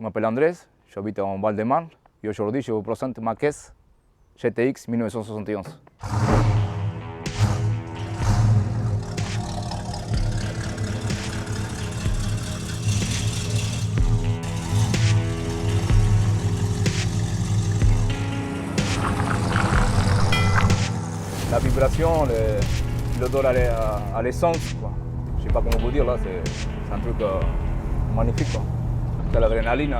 Je m'appelle Andrés, j'habite en Val-de-Marne et aujourd'hui je vous présente ma caisse GTX 1971. La vibration, l'odeur à l'essence, quoi. Je sais pas comment vous dire là, c'est un truc magnifique, quoi. C'est l'adrénaline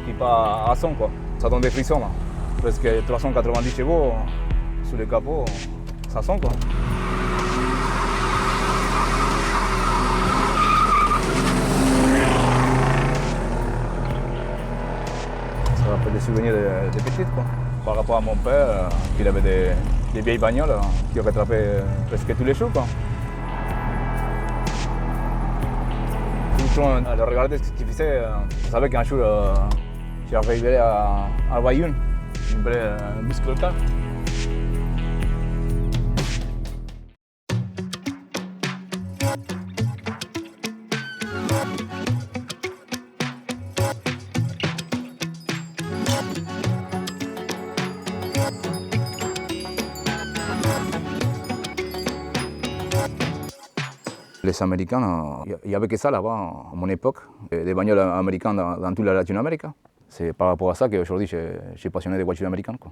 qui part à 100, quoi. Ça donne des frissons là. Presque 390 chevaux sous le capot, ça sent, quoi. Ça rappelle des souvenirs de petite, quoi. Par rapport à mon père, il avait des vieilles bagnoles qui rattrapaient presque tous les jours, quoi. Tout le temps à le regarder ce qu'il faisait, je savais qu'un jour j'arriverais à avoir une vraie muscle-car. Les Américains, il n'y avait que ça là-bas à mon époque, des bagnoles américaines dans toute la Latine-Amérique. C'est par rapport à ça qu'aujourd'hui je suis passionné des voitures américaines, quoi.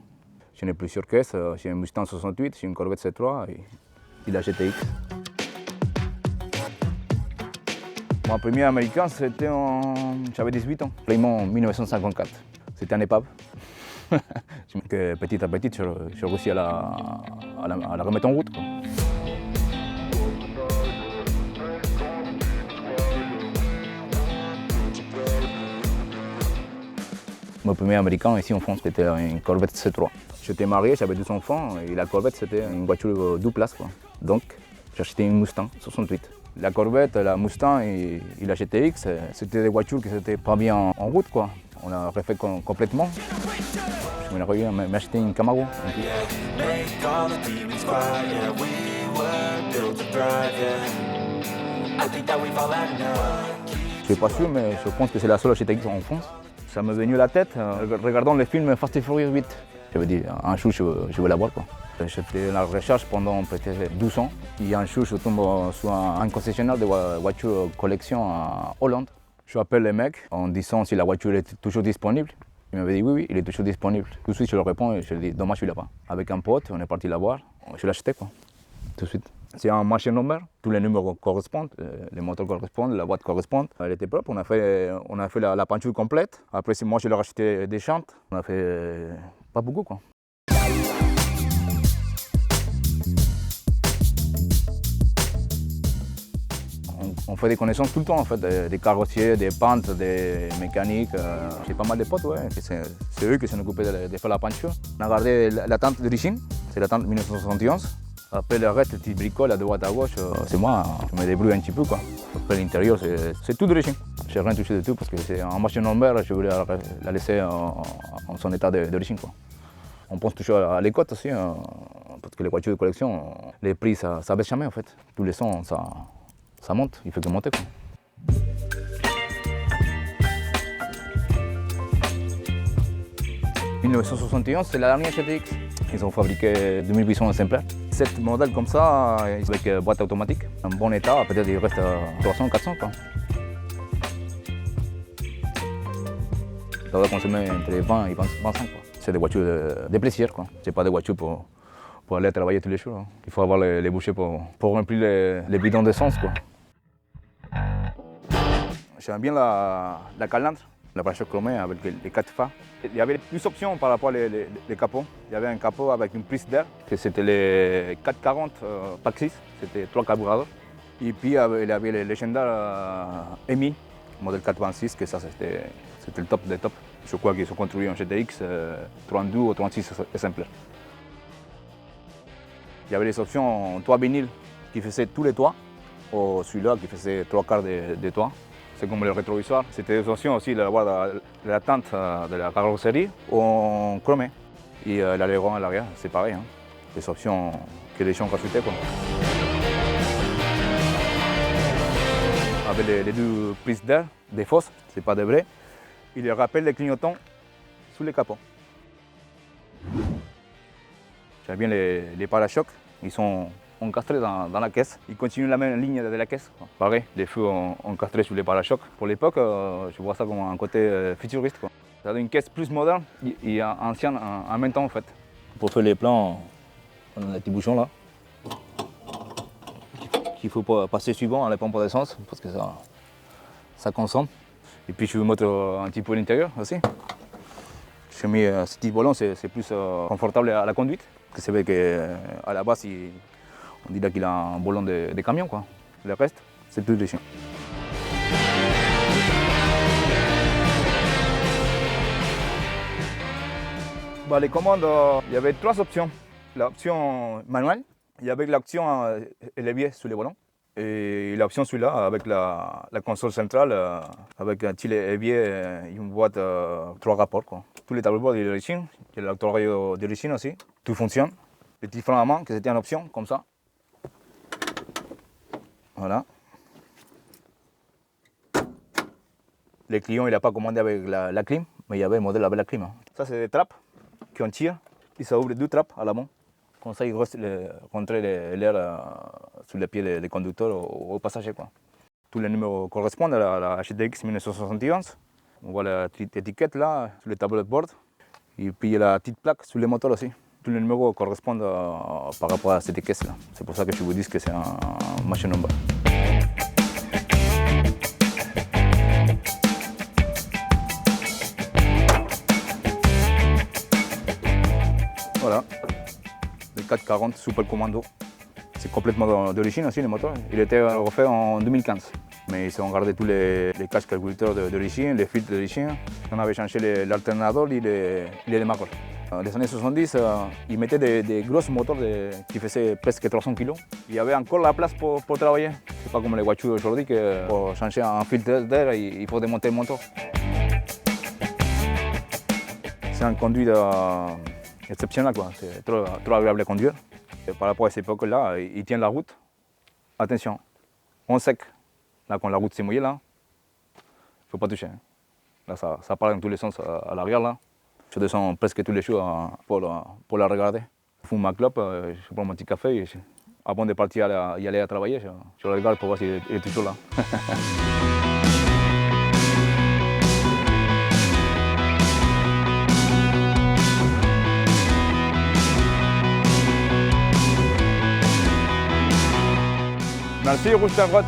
J'en ai plusieurs caisses, j'ai un Mustang 68, j'ai une Corvette C3 et la GTX. Mon premier américain, c'était j'avais 18 ans, Plymouth 1954. C'était un épave. Que petit à petit, j'ai réussi à la remettre en route, quoi. Mon premier américain ici en France, c'était une Corvette C3. J'étais marié, j'avais 2 enfants et la Corvette c'était une voiture 2 places, quoi. Donc j'ai acheté une Mustang 68. La Corvette, la Mustang et la GTX, c'était des voitures qui n'étaient pas bien en route, quoi. On a refait complètement. Je me suis m'acheter une Camaro. Je suis pas sûr, mais je pense que c'est la seule GTX en France. Ça m'est venu à la tête regardant le film Fast and Furious 8. Je me dis, un jour je vais l'avoir, quoi. J'ai fait la recherche pendant peut-être 12 ans. Et un jour je tombe sur un concessionnaire de voitures collection à Hollande. Je appelle les mecs en disant si la voiture est toujours disponible. Il m'avait dit oui, il est toujours disponible. Tout de suite je leur réponds et je lui dis dommage, je ne l'ai pas. Avec un pote, on est parti la voir. Je l'ai acheté, quoi. Tout de suite. C'est un machine number, tous les numéros correspondent, les moteurs correspondent, la boîte correspond. Elle était propre, on a fait la peinture complète. Après, moi je leur ai acheté des chantes, on a fait pas beaucoup, quoi. On fait des connaissances tout le temps, en fait, des carrossiers, des peintres, des mécaniques. J'ai pas mal de potes, ouais. C'est eux qui s'en occupaient de faire la peinture. On a gardé la tente d'origine, c'est la tente 1971. Après le reste, tu bricoles à droite à gauche, c'est moi, je me débrouille un petit peu, quoi. Après l'intérieur, c'est tout d'origine. Je n'ai rien touché de tout parce que c'est en machine number, je voulais la laisser en son état d'origine, quoi. On pense toujours à les cotes aussi, parce que les voitures de collection, les prix, ça baisse jamais, en fait. Tous les ans, ça monte, il faut que monter, quoi. En 1971, c'est la dernière GTX. Ils ont fabriqué 2800 exemplaires. 7 modèles comme ça, avec boîte automatique, en bon état, peut-être il reste 300, 400, quoi. Ça doit consommer entre 20 et 25, quoi. C'est des voitures de plaisir, quoi. C'est pas des voitures pour aller travailler tous les jours, hein. Il faut avoir les bouchées pour remplir les bidons d'essence, quoi. J'aime bien la calandre, la pare-choc chromée avec les 4 phares. Il y avait plus d'options par rapport aux capots. Il y avait un capot avec une prise d'air, c'était les 440 Pack 6, c'était 3 carburateurs. Et puis il y avait les légendaires EMI, modèle 426, que ça c'était le top des tops. Je crois qu'ils ont construit un GTX 32 ou 36 exemplaires. Il y avait les options en toit vinyle qui faisaient tous les toits, ou celui-là qui faisait 3/4 des toits. C'est comme le rétroviseur. C'était des options aussi d'avoir la tente de la carrosserie en chromé. Et l'aileron à l'arrière, c'est pareil, hein. Des options que les gens rajoutaient, quoi. Avec les 2 prises d'air, des fosses, c'est pas de vrai. il rappelle les clignotants sous les capots. J'aime bien les parachocs, ils sont encastrés dans la caisse. Ils continuent la même ligne de la caisse. Pareil, les feux encastrés sous les parachocs. Pour l'époque, je vois ça comme un côté futuriste. C'est une caisse plus moderne et ancienne en même temps en fait. Pour faire les plans, on a des petits bouchons là. Qu'il faut pas passer suivant à la pompe d'essence parce que ça consomme. Et puis je vais mettre un petit peu à l'intérieur aussi. J'ai mis ce petit volant, c'est plus confortable à la conduite. Parce que c'est vrai qu'à la base, on dirait qu'il a un volant de camion, quoi. Le reste, c'est tout des chiens. Les commandes, il y avait 3 options. L'option manuelle, il y avait l'option levier sur les volants. Et l'option celui-là avec la console centrale, avec un petit évier et une boîte 3 rapports. Quoi. Tous les tableaux de bord d'origine, il y a l'octroyeur d'origine aussi, tout fonctionne. Les petits freins à main, que c'était en option, comme ça. Voilà. Les clients, il n'a pas commandé avec la clim, mais il y avait le modèle avec la clim. Ça, c'est des trappes qu'on tire, et ça ouvre 2 trappes à l'avant. Comme ça, il reste rentrer l'air sous les pieds des conducteurs aux passagers. Quoi. Tous les numéros correspondent à la HDX 1971. On voit la petite étiquette là, sur le tableau de bord. Et puis il y a la petite plaque sur les moteurs aussi. Tous les numéros correspondent par rapport à cette caisse là. C'est pour ça que je vous dis que c'est un machine number. Voilà. Le 440 Super Commando. C'est complètement d'origine aussi le moteur. Il était refait en 2015. Mais ils ont gardé tous les caches calculateurs d'origine, les filtres d'origine. On avait changé l'alternateur et les marqueurs. Dans les années 70, ils mettaient des gros moteurs qui faisaient presque 300 kg. Il y avait encore la place pour travailler. C'est pas comme les voitures aujourd'hui que pour changer un filtre d'air, il faut démonter le moteur. C'est un conduit exceptionnel, quoi. C'est trop agréable à conduire. Et par rapport à cette époque-là, il tient la route. Attention, on sec. Là, quand la route s'est mouillée, là, il ne faut pas toucher. Là, ça part dans tous les sens à l'arrière. Là. Je descends presque tous les jours pour la regarder. Je fume ma clope, je prends mon petit café. Et avant de partir y aller à travailler, je le regarde pour voir s'il est toujours là. Merci, Rouge Tavrotte.